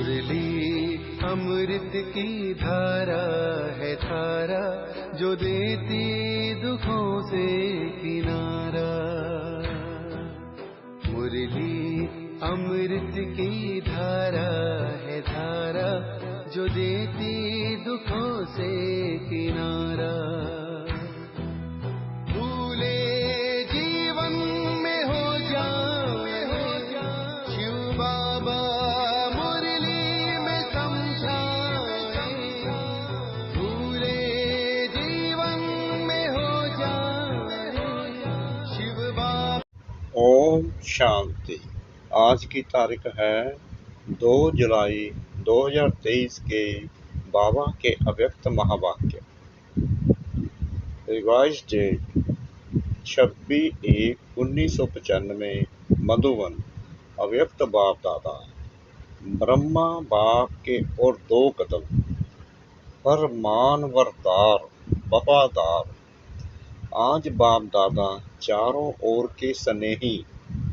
मुरली अमृत की धारा है धारा, जो देती दुखों से किनारा। मुरली अमृत की धारा है धारा, जो देती दुखों से किनारा। भूले जीवन में हो जाए शिव बाबा मुरली में समझाए। भूले जीवन में हो जाए शिव बाबा। ओम शांति। आज की तारीख है 2 जुलाई 2023 के बाबा के अव्यक्त महावाक्य। Revise date 26/1/1995 Madhuban. अव्यक्त बाप दादा। ब्रह्मा बाप के और 2 कदम पर मानवरदार वफादार। आज बाप दादा चारों ओर के स्नेही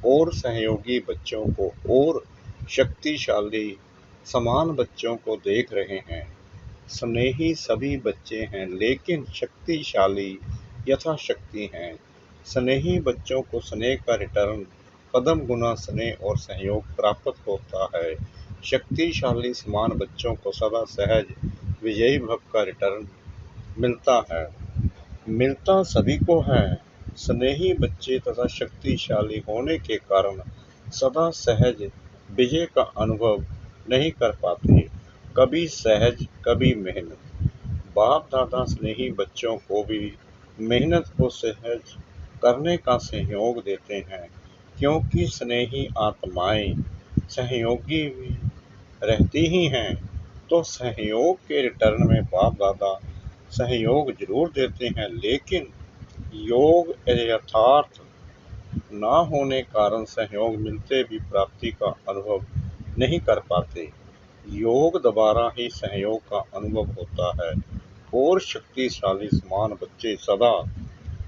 और सहयोगी बच्चों को और शक्तिशाली समान बच्चों को देख रहे हैं। स्नेही सभी बच्चे हैं, लेकिन शक्तिशाली यथाशक्ति हैं। स्नेही बच्चों को स्नेह का रिटर्न कदम गुना स्नेह और सहयोग प्राप्त होता है। शक्तिशाली समान बच्चों को सदा सहज विजयी भव का रिटर्न मिलता सभी को है। स्नेही बच्चे तथा शक्तिशाली होने के कारण सदा सहज विजय का अनुभव नहीं कर पाते, कभी सहज कभी मेहनत। बाप दादा स्नेही बच्चों को भी मेहनत को सहज करने का सहयोग देते हैं, क्योंकि स्नेही आत्माएं सहयोगी भी रहती ही हैं। तो सहयोग के रिटर्न में बाप दादा सहयोग जरूर देते हैं, लेकिन योग यथार्थ ना होने कारण सहयोग मिलते भी प्राप्ति का अनुभव नहीं कर पाते। योग द्वारा ही सहयोग का अनुभव होता है और शक्तिशाली समान बच्चे सदा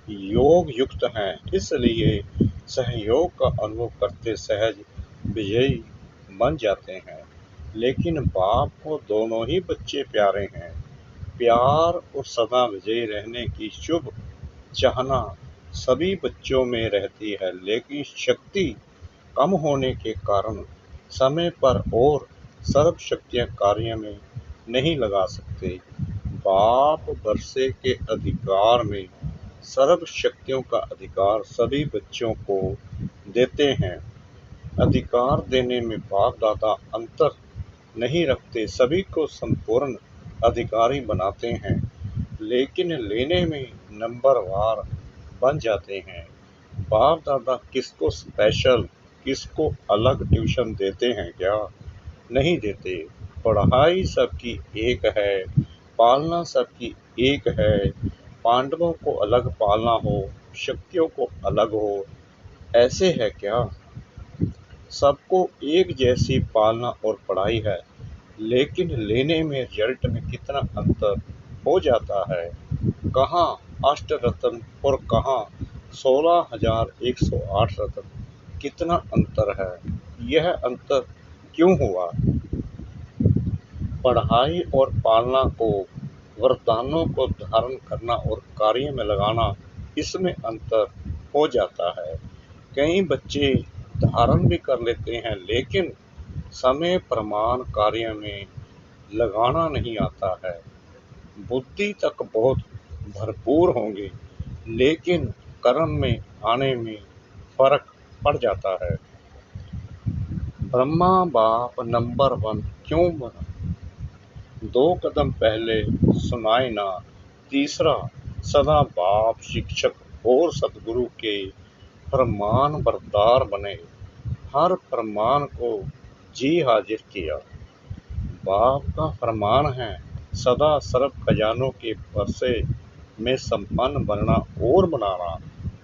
योग युक्त हैं, इसलिए सहयोग का अनुभव करते सहज विजयी बन जाते हैं। लेकिन बाप को दोनों ही बच्चे प्यारे हैं। प्यार और सदा विजयी रहने की शुभ चाहना सभी बच्चों में रहती है, लेकिन शक्ति कम होने के कारण समय पर और सर्व शक्तियां कार्य में नहीं लगा सकते। बाप वर्षे के अधिकार में सर्व शक्तियों का अधिकार सभी बच्चों को देते हैं। अधिकार देने में बाप दादा अंतर नहीं रखते, सभी को संपूर्ण अधिकारी बनाते हैं, लेकिन लेने में नंबरवार बन जाते हैं। बाप दादा किसको स्पेशल किसको अलग ट्यूशन देते हैं क्या? नहीं देते। पढ़ाई सबकी एक है, पालना सबकी एक है। पांडवों को अलग पालना हो, शक्तियों को अलग हो, ऐसे है क्या? सबको एक जैसी पालना और पढ़ाई है, लेकिन लेने में रिजल्ट में कितना अंतर हो जाता है। कहाँ अष्टरत्न और कहाँ 16,108 रत्न, कितना अंतर है। यह अंतर क्यों हुआ? पढ़ाई और पालना को, वरदानों को धारण करना और कार्य में लगाना, इसमें अंतर हो जाता है। कई बच्चे धारण भी कर लेते हैं, लेकिन समय प्रमाण कार्य में लगाना नहीं आता है। बुद्धि तक बहुत भरपूर होंगे, लेकिन कर्म में आने में फर्क पड़ जाता है। ब्रह्मा बाप नंबर 1 क्यों बना? 2 कदम पहले सुनाए ना। तीसरा, सदा बाप शिक्षक और सदगुरु के फरमान बरदार बने, हर फरमान को जी हाजिर किया। बाप का फरमान है सदा सर्व खजानों के वर्षे में संपन्न बनना और बनाना।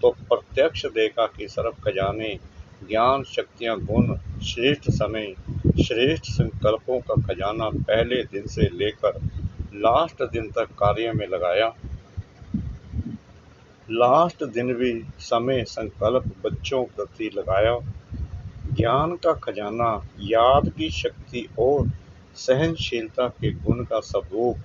तो प्रत्यक्ष देखा कि सर्व खजाने, ज्ञान, शक्तियां, गुण, श्रेष्ठ समय, श्रेष्ठ संकल्पों का खजाना पहले दिन से लेकर लास्ट दिन तक कार्य में लगाया। लास्ट दिन भी समय संकल्प बच्चों प्रति लगाया। ज्ञान का खजाना, याद की शक्ति और सहनशीलता के गुण का स्वरूप।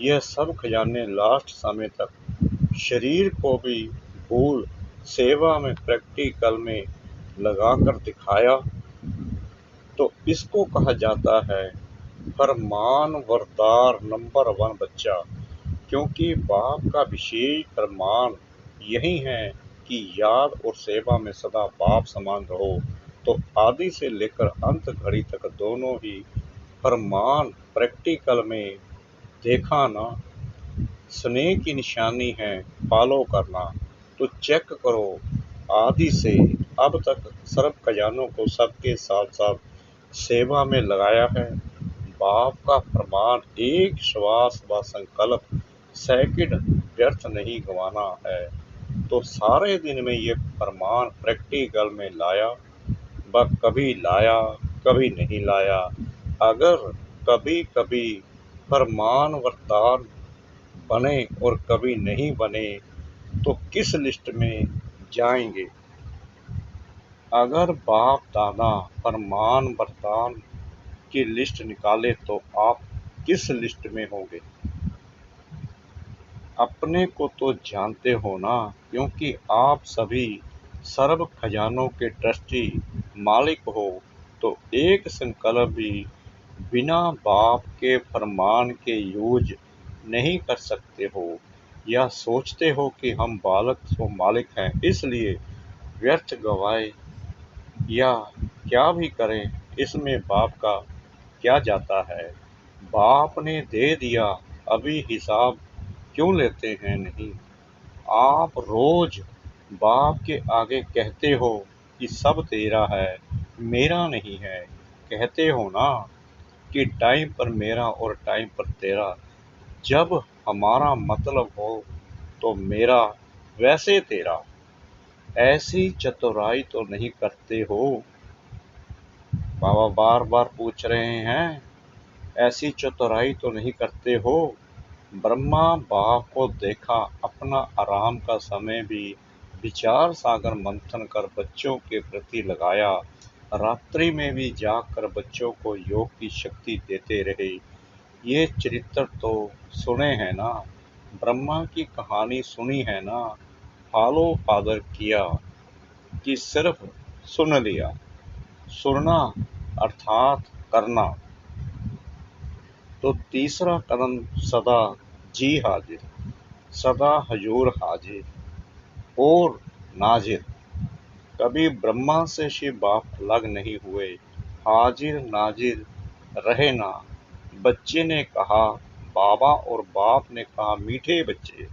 यह सब खजाने लास्ट समय तक शरीर को भी भूल सेवा में प्रैक्टिकल में लगाकर दिखाया। तो इसको कहा जाता है फरमान वरदार नंबर 1 बच्चा। क्योंकि बाप का विशेष फरमान यही है कि याद और सेवा में सदा बाप समान रहो। तो आदि से लेकर अंत घड़ी तक दोनों ही फरमान प्रैक्टिकल में देखा ना। स्नेह की निशानी है फॉलो करना। तो चेक करो, आदि से अब तक सर्व खजानों को सबके साथ साथ सेवा में लगाया है। बाप का फरमान एक श्वास व संकल्प सेकंड व्यर्थ नहीं गंवाना है। तो सारे दिन में ये फरमान प्रैक्टिकल में लाया, व कभी लाया कभी नहीं लाया। अगर कभी कभी फरमान वरदान बने और कभी नहीं बने तो किस लिस्ट में जाएंगे? अगर बाप दादा फरमान वरदान की लिस्ट निकाले तो आप किस लिस्ट में होंगे? अपने को तो जानते हो ना, क्योंकि आप सभी सर्व खजानों के ट्रस्टी मालिक हो। तो एक संकल्प भी बिना बाप के फरमान के यूज नहीं कर सकते हो, या सोचते हो कि हम बालक तो मालिक हैं इसलिए व्यर्थ गवाए या क्या भी करें, इसमें बाप का क्या जाता है? बाप ने दे दिया, अभी हिसाब क्यों लेते हैं नहीं? आप रोज बाप के आगे कहते हो कि सब तेरा है, मेरा नहीं है। कहते हो ना कि टाइम पर मेरा और टाइम पर तेरा। जब हमारा मतलब हो तो मेरा वैसे तेरा। ऐसी चतुराई तो नहीं करते हो? बाबा बार बार पूछ रहे हैं, ऐसी चतुराई तो नहीं करते हो? ब्रह्मा बाप को देखा, अपना आराम का समय भी विचार सागर मंथन कर बच्चों के प्रति लगाया। रात्रि में भी जागकर बच्चों को योग की शक्ति देते रहे। ये चरित्र तो सुने हैं ना, ब्रह्मा की कहानी सुनी है ना। फॉलो फादर किया कि सिर्फ सुन लिया? सुनना अर्थात करना। तो तीसरा कदम सदा जी हाजिर, सदा हजूर हाजिर और नाजिर। कभी ब्रह्मा से शिव बाप अलग नहीं हुए, हाजिर नाजिर रहे ना। बच्चे ने कहा बाबा और बाप ने कहा मीठे बच्चे।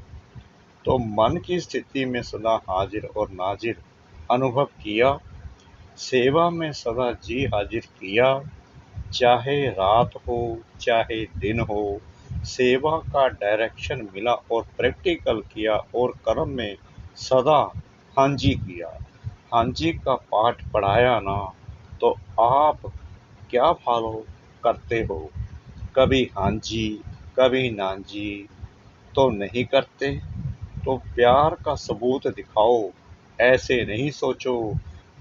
तो मन की स्थिति में सदा हाजिर और नाजिर अनुभव किया। सेवा में सदा जी हाजिर किया, चाहे रात हो चाहे दिन हो। सेवा का डायरेक्शन मिला और प्रैक्टिकल किया और कर्म में सदा हांजी किया। हांजी का पाठ पढ़ाया ना, तो आप क्या फॉलो करते हो? कभी हांजी कभी नांजी तो नहीं करते। तो प्यार का सबूत दिखाओ। ऐसे नहीं सोचो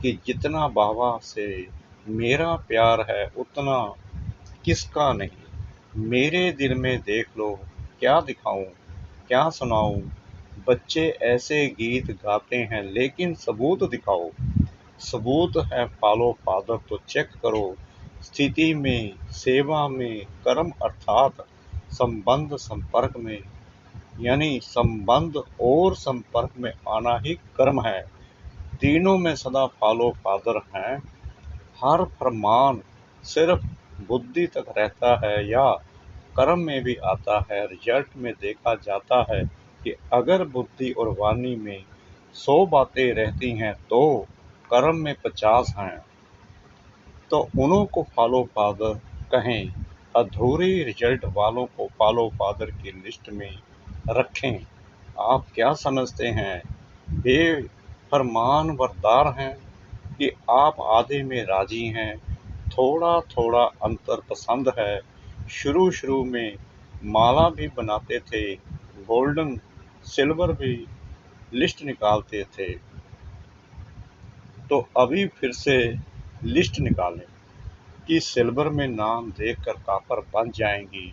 कि जितना बाबा से मेरा प्यार है उतना किसका नहीं। मेरे दिल में देख लो, क्या दिखाऊं क्या सुनाऊं? बच्चे ऐसे गीत गाते हैं लेकिन सबूत दिखाओ। सबूत है फॉलो फादर, तो चेक करो स्थिति में, सेवा में, कर्म अर्थात संबंध संपर्क में। यानी संबंध और संपर्क में आना ही कर्म है। तीनों में सदा फॉलो फादर हैं। हर फरमान सिर्फ बुद्धि तक रहता है या कर्म में भी आता है? रिजल्ट में देखा जाता है कि अगर बुद्धि और वाणी में 100 बातें रहती हैं तो कर्म में 50 हैं। तो उन्हों को फॉलो फादर कहें, अधूरे रिजल्ट वालों को फॉलो फादर की लिस्ट में रखें। आप क्या समझते हैं? वे फरमान बरदार हैं कि आप आधे में राजी हैं? थोड़ा थोड़ा अंतर पसंद है। शुरू में माला भी बनाते थे, गोल्डन सिल्वर भी लिस्ट निकालते थे। तो अभी फिर से लिस्ट निकालें। कि सिल्वर में नाम देखकर कापर बन जाएंगी।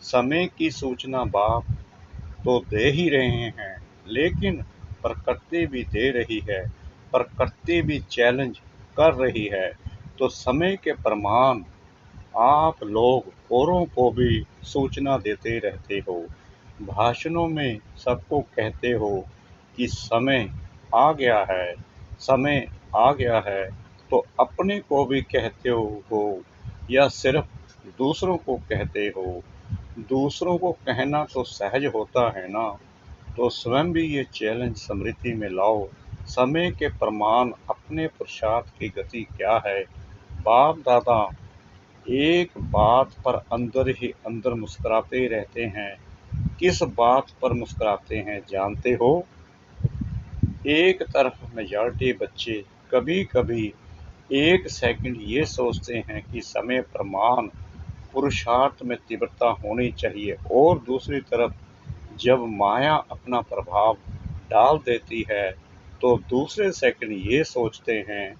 समय की सूचना बाप तो दे ही रहे हैं, लेकिन प्रकृति भी दे रही है, प्रकृति भी चैलेंज कर रही है। तो समय के प्रमाण आप लोग औरों को भी सूचना देते रहते हो, भाषणों में सबको कहते हो कि समय आ गया है, समय आ गया है। तो अपने को भी कहते हो या सिर्फ दूसरों को कहते हो? दूसरों को कहना तो सहज होता है ना, तो स्वयं भी ये चैलेंज स्मृति में लाओ। समय के प्रमाण अपने पुरुषार्थ की गति क्या है? बाप दादा एक बात पर अंदर ही अंदर मुस्कुराते रहते हैं। किस बात पर मुस्कुराते हैं जानते हो? एक तरफ मेजॉरिटी बच्चे कभी कभी एक सेकंड ये सोचते हैं कि समय प्रमाण पुरुषार्थ में तीव्रता होनी चाहिए, और दूसरी तरफ जब माया अपना प्रभाव डाल देती है तो दूसरे सेकंड ये सोचते हैं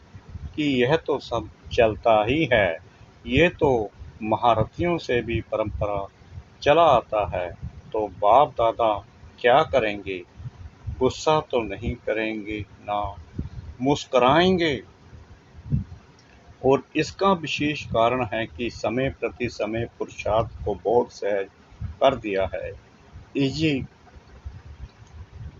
कि यह तो सब चलता ही है, ये तो महारथियों से भी परंपरा चला आता है। तो बाप दादा क्या करेंगे? गुस्सा तो नहीं करेंगे ना, मुस्कुराएंगे। और इसका विशेष कारण है कि समय प्रति समय पुरुषार्थ को बहुत सहज कर दिया है, इजी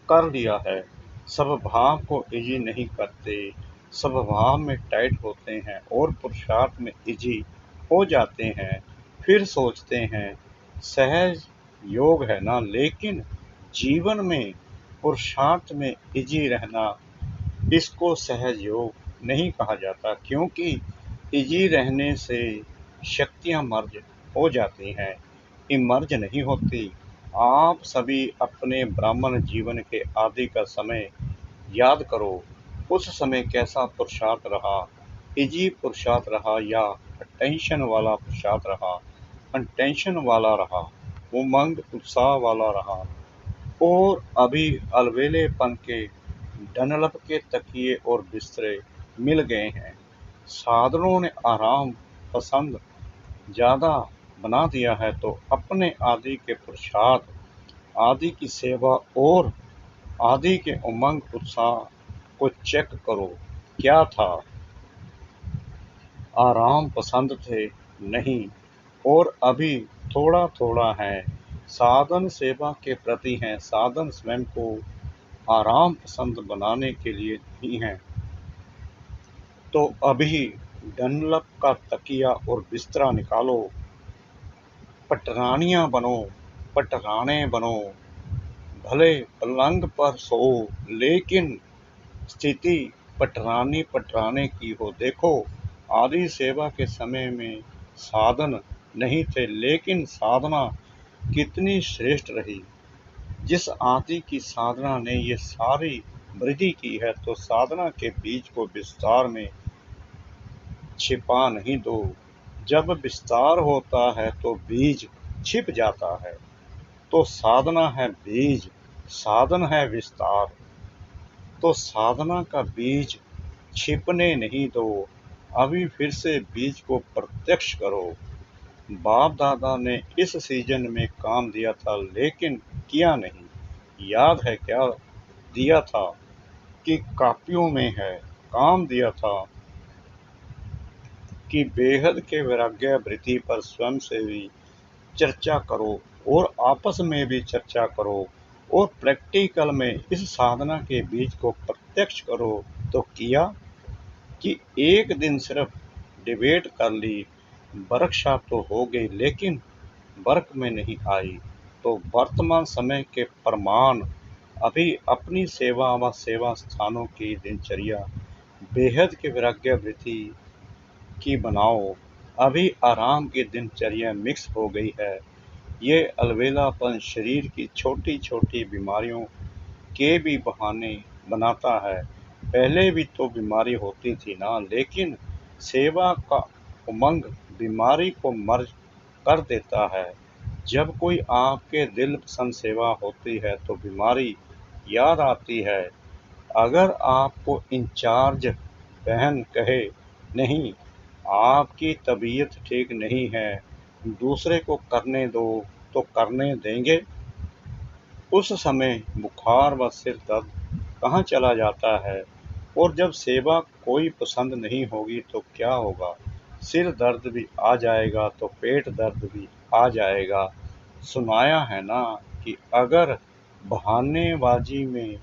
कर लिया है। सब भाव को इजी नहीं करते, सब भाव में टाइट होते हैं और पुरुषार्थ में इजी हो जाते हैं। फिर सोचते हैं सहज योग है ना, लेकिन जीवन में पुरुषार्थ में इजी रहना, इसको सहज योग नहीं कहा जाता, क्योंकि इजी रहने से शक्तियां मर्ज हो जाती हैं, इमर्ज नहीं होती। आप सभी अपने ब्राह्मण जीवन के आदि का समय याद करो। उस समय कैसा पुरुषार्थ रहा? इजी पुरुषार्थ रहा या टेंशन वाला पुरुषार्थ रहा? अनटेंशन वाला रहा? उमंग उत्साह वाला रहा? और अभी अलवेलेपन के डनलप के तकिए और बिस्तरे मिल गए हैं, साधनों ने आराम पसंद ज्यादा बना दिया है, तो अपने आदि के पुरुषार्थ, आदि की सेवा और आदि के उमंग उत्साह को चेक करो। क्या था? आराम पसंद थे? नहीं। और अभी थोड़ा थोड़ा है, साधन सेवा के प्रति हैं, साधन स्वयं को आराम पसंद बनाने के लिए नहीं है। तो अभी डनलप का तकिया और बिस्तरा निकालो, पटरानियां बनो, पटराने बनो। भले पलंग पर सो, लेकिन स्थिति पटराने की हो। देखो, आदि सेवा के समय में साधन नहीं थे, लेकिन साधना कितनी श्रेष्ठ रही। जिस आदि की साधना ने ये सारी वृद्धि की है, तो साधना के बीज को विस्तार में छिपा नहीं दो। जब विस्तार होता है तो बीज छिप जाता है। तो साधना है बीज, साधन है विस्तार। तो साधना का बीज छिपने नहीं दो, अभी फिर से बीज को प्रत्यक्ष करो। बाप दादा ने इस सीजन में काम दिया था, लेकिन किया नहीं। याद है क्या दिया था? कि कापियों में है। काम दिया था कि बेहद के वैराग्य वृत्ति पर स्वयं से भी चर्चा करो और आपस में भी चर्चा करो और प्रैक्टिकल में इस साधना के बीज को प्रत्यक्ष करो। तो किया कि एक दिन सिर्फ डिबेट कर ली, वर्कशॉप तो हो गई, लेकिन वर्क में नहीं आई। तो वर्तमान समय के प्रमाण अभी अपनी सेवा व सेवा स्थानों की दिनचर्या बेहद के वैराग्य वृत्ति की बनाओ। अभी आराम की दिनचर्या मिक्स हो गई है। ये अलवेलापन शरीर की छोटी छोटी बीमारियों के भी बहाने बनाता है। पहले भी तो बीमारी होती थी ना, लेकिन सेवा का उमंग बीमारी को मर्ज कर देता है। जब कोई आपके दिल पसंद सेवा होती है तो बीमारी याद आती है। अगर आपको इंचार्ज बहन कहे नहीं, आपकी तबीयत ठीक नहीं है, दूसरे को करने दो तो करने देंगे? उस समय बुखार व सिर दर्द कहाँ चला जाता है? और जब सेवा कोई पसंद नहीं होगी तो क्या होगा? सिर दर्द भी आ जाएगा तो पेट दर्द भी आ जाएगा। सुनाया है ना कि अगर बहानेबाजी में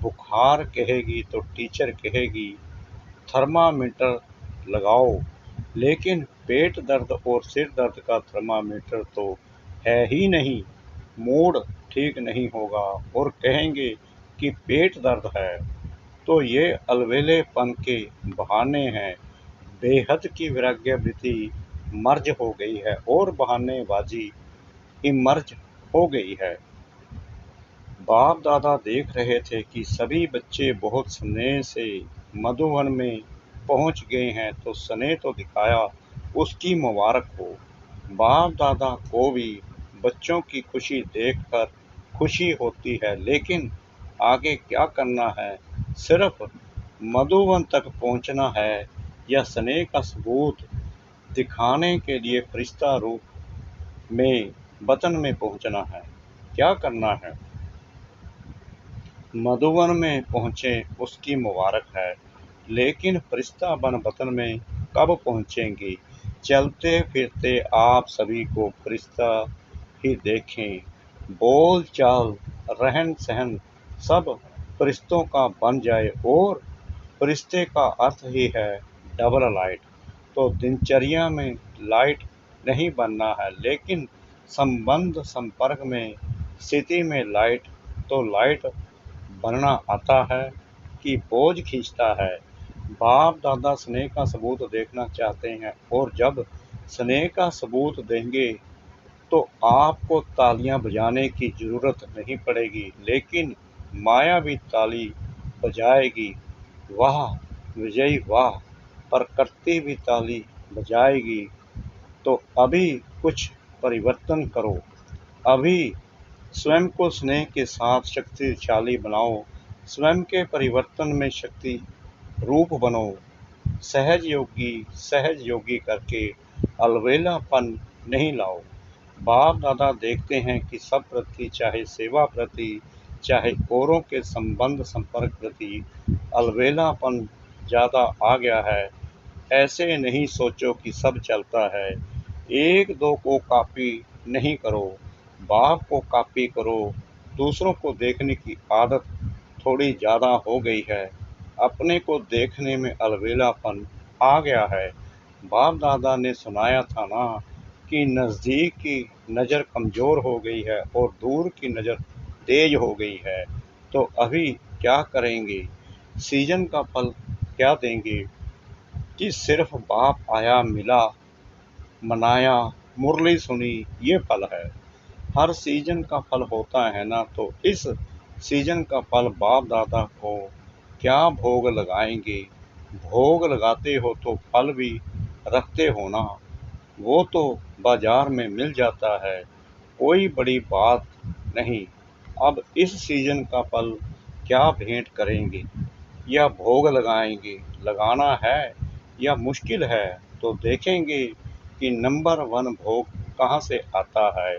बुखार कहेगी तो टीचर कहेगी थर्मामीटर लगाओ, लेकिन पेट दर्द और सिर दर्द का थर्मामीटर तो है ही नहीं। मूड ठीक नहीं होगा और कहेंगे कि पेट दर्द है, तो ये अलवेलेपन के बहाने हैं। बेहद की वैराग्यवृत्ति मर्ज हो गई है और बहानेबाजी इमर्ज हो गई है। बाप दादा देख रहे थे कि सभी बच्चे बहुत स्नेह से मधुवन में पहुंच गए हैं, तो स्नेह तो दिखाया, उसकी मुबारक हो। बाप दादा को भी बच्चों की खुशी देखकर खुशी होती है, लेकिन आगे क्या करना है? सिर्फ मधुवन तक पहुंचना है या स्नेह का सबूत दिखाने के लिए फरिश्ता रूप में वतन में पहुंचना है? क्या करना है? मधुवन में पहुंचे उसकी मुबारक है, लेकिन फरिश्ता बन वतन में कब पहुंचेंगी? चलते फिरते आप सभी को फरिश्ता ही देखें। बोल चाल रहन सहन सब फरिश्तों का बन जाए, और फरिश्ते का अर्थ ही है डबल लाइट। तो दिनचर्या में लाइट नहीं बनना है, लेकिन संबंध संपर्क में स्थिति में लाइट। तो लाइट बनना आता है कि बोझ खींचता है? बाप दादा स्नेह का सबूत देखना चाहते हैं, और जब स्नेह का सबूत देंगे तो आपको तालियां बजाने की जरूरत नहीं पड़ेगी, लेकिन माया भी ताली बजाएगी। वाह विजयी वाह! प्रकृति भी ताली बजाएगी। तो अभी कुछ परिवर्तन करो। अभी स्वयं को स्नेह के साथ शक्तिशाली बनाओ। स्वयं के परिवर्तन में शक्ति रूप बनो। सहज योगी करके अलवेलापन नहीं लाओ। बाप दादा देखते हैं कि सब प्रति, चाहे सेवा प्रति, चाहे औरों के संबंध संपर्क प्रति अलवेलापन ज़्यादा आ गया है। ऐसे नहीं सोचो कि सब चलता है। एक दो को कॉपी नहीं करो, बाप को कॉपी करो। दूसरों को देखने की आदत थोड़ी ज़्यादा हो गई है। अपने को देखने में अलवेलापन आ गया है। बाप दादा ने सुनाया था ना कि नज़दीक की नज़र कमज़ोर हो गई है और दूर की नज़र तेज हो गई है। तो अभी क्या करेंगे? सीजन का फल क्या देंगे कि सिर्फ बाप आया मिला मनाया मुरली सुनी, ये फल है? हर सीजन का फल होता है ना, तो इस सीजन का फल बाप दादा को क्या भोग लगाएंगे? भोग लगाते हो तो फल भी रखते हो ना, वो तो बाजार में मिल जाता है, कोई बड़ी बात नहीं। अब इस सीजन का फल क्या भेंट करेंगे या भोग लगाएंगे? लगाना है या मुश्किल है, तो देखेंगे कि नंबर 1 भोग कहाँ से आता है।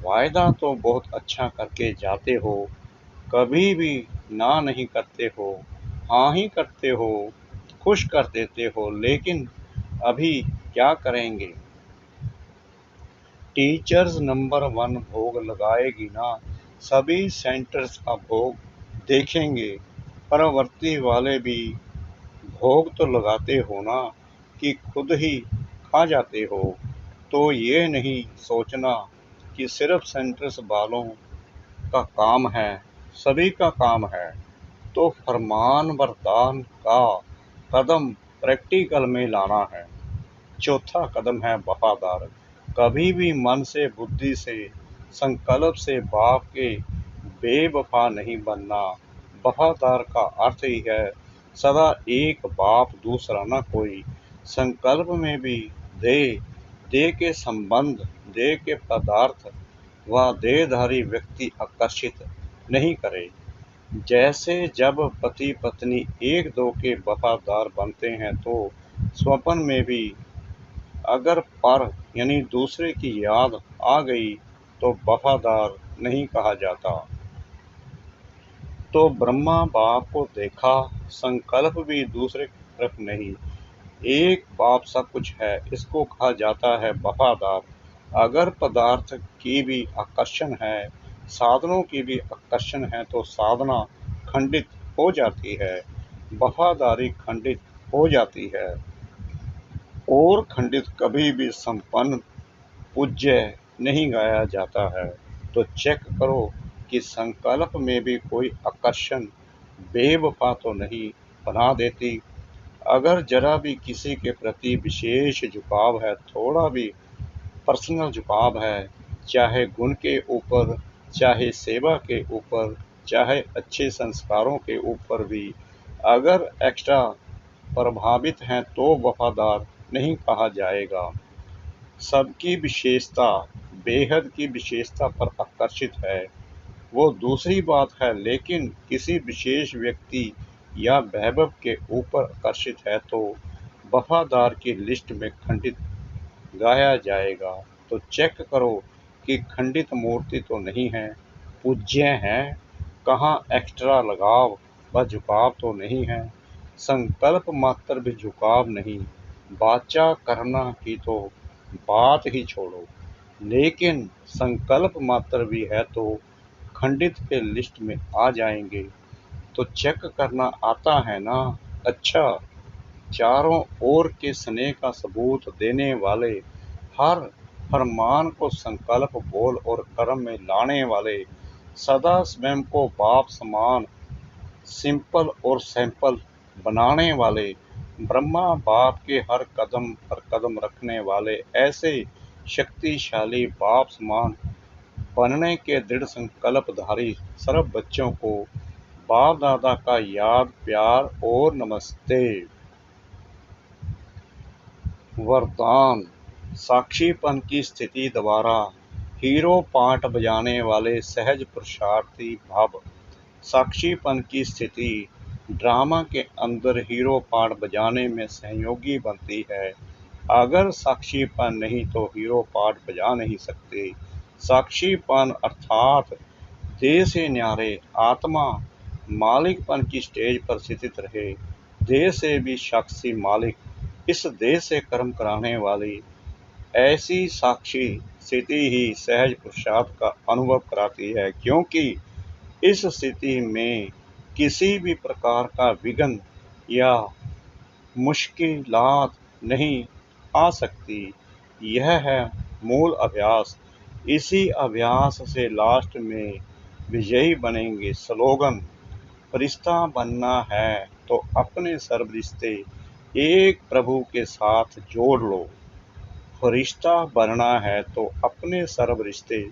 वायदा तो बहुत अच्छा करके जाते हो, कभी भी ना नहीं करते हो, हाँ ही करते हो, खुश कर देते हो, लेकिन अभी क्या करेंगे? टीचर्स नंबर 1 भोग लगाएगी ना, सभी सेंटर्स का भोग देखेंगे। परवर्ती वाले भी भोग तो लगाते हो ना, कि खुद ही खा जाते हो? तो ये नहीं सोचना कि सिर्फ सेंटर्स वालों का काम है, सभी का काम है। तो फरमान बरदान का कदम प्रैक्टिकल में लाना है। चौथा कदम है वफादार। कभी भी मन से, बुद्धि से, संकल्प से बाप के बेवफा नहीं बनना। वफादार का अर्थ ही है सदा एक बाप दूसरा न कोई। संकल्प में भी दे दे के संबंध, दे के पदार्थ व देहधारी व्यक्ति आकर्षित नहीं करे। जैसे जब पति पत्नी एक दो के वफादार बनते हैं, तो स्वप्न में भी अगर पर यानी दूसरे की याद आ गई तो वफादार नहीं कहा जाता। तो ब्रह्मा बाप को देखा, संकल्प भी दूसरे की तरफ नहीं, एक बाप सब कुछ है, इसको कहा जाता है वफादार। अगर पदार्थ की भी आकर्षण है, साधनों की भी आकर्षण है तो साधना खंडित हो जाती है, वफादारी खंडित हो जाती है। और खंडित कभी भी संपन्न पूज्य नहीं गाया जाता है। तो चेक करो कि संकल्प में भी कोई आकर्षण बेवफा तो नहीं बना देती। अगर जरा भी किसी के प्रति विशेष झुकाव है, थोड़ा भी पर्सनल झुकाव है, चाहे गुण के ऊपर, चाहे सेवा के ऊपर, चाहे अच्छे संस्कारों के ऊपर भी अगर एक्स्ट्रा प्रभावित हैं तो वफादार नहीं कहा जाएगा। सबकी विशेषता बेहद की विशेषता पर आकर्षित है, वो दूसरी बात है, लेकिन किसी विशेष व्यक्ति या वैभव के ऊपर आकर्षित है तो वफादार की लिस्ट में खंडित गाया जाएगा। तो चेक करो कि खंडित मूर्ति तो नहीं है, पूज्य है, कहाँ एक्स्ट्रा लगाव व झुकाव तो नहीं है, संकल्प मात्र भी झुकाव नहीं, वाचा करना की तो बात ही छोड़ो, लेकिन संकल्प मात्र भी है तो खंडित के लिस्ट में आ जाएंगे। तो चेक करना आता है ना? अच्छा, चारों ओर के स्नेह का सबूत देने वाले, हर फरमान को संकल्प बोल और कर्म में लाने वाले, सदा स्वयं को बाप समान सिंपल और सैंपल बनाने वाले, ब्रह्मा बाप के हर कदम पर कदम रखने वाले, ऐसे शक्तिशाली बाप समान बनने के दृढ़ संकल्पधारी सर्व बच्चों को बाप दादा का याद, प्यार और नमस्ते। वरदान। साक्षीपन की स्थिति द्वारा हीरो पार्ट बजाने वाले सहज पुरुषार्थी भव। साक्षीपन की स्थिति ड्रामा के अंदर हीरो पार्ट बजाने में सहयोगी बनती है। अगर साक्षीपन नहीं तो हीरो पार्ट बजा नहीं सकते। साक्षीपन अर्थात देह से न्यारे आत्मा मालिकपन की स्टेज पर स्थित रहे, देह से भी साक्षी मालिक, इस देह से कर्म कराने वाली ऐसी साक्षी स्थिति ही सहज पुरुषार्थ का अनुभव कराती है, क्योंकि इस स्थिति में किसी भी प्रकार का विघ्न या मुश्किलात नहीं आ सकती। यह है मूल अभ्यास। इसी अभ्यास से लास्ट में विजयी बनेंगे। स्लोगन। फरिश्ता बनना है तो अपने सर्व रिश्ते एक प्रभु के साथ जोड़ लो। फरिश्ता बनना है तो अपने सर्व रिश्ते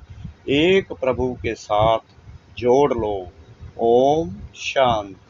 एक प्रभु के साथ जोड़ लो। ओम शांति।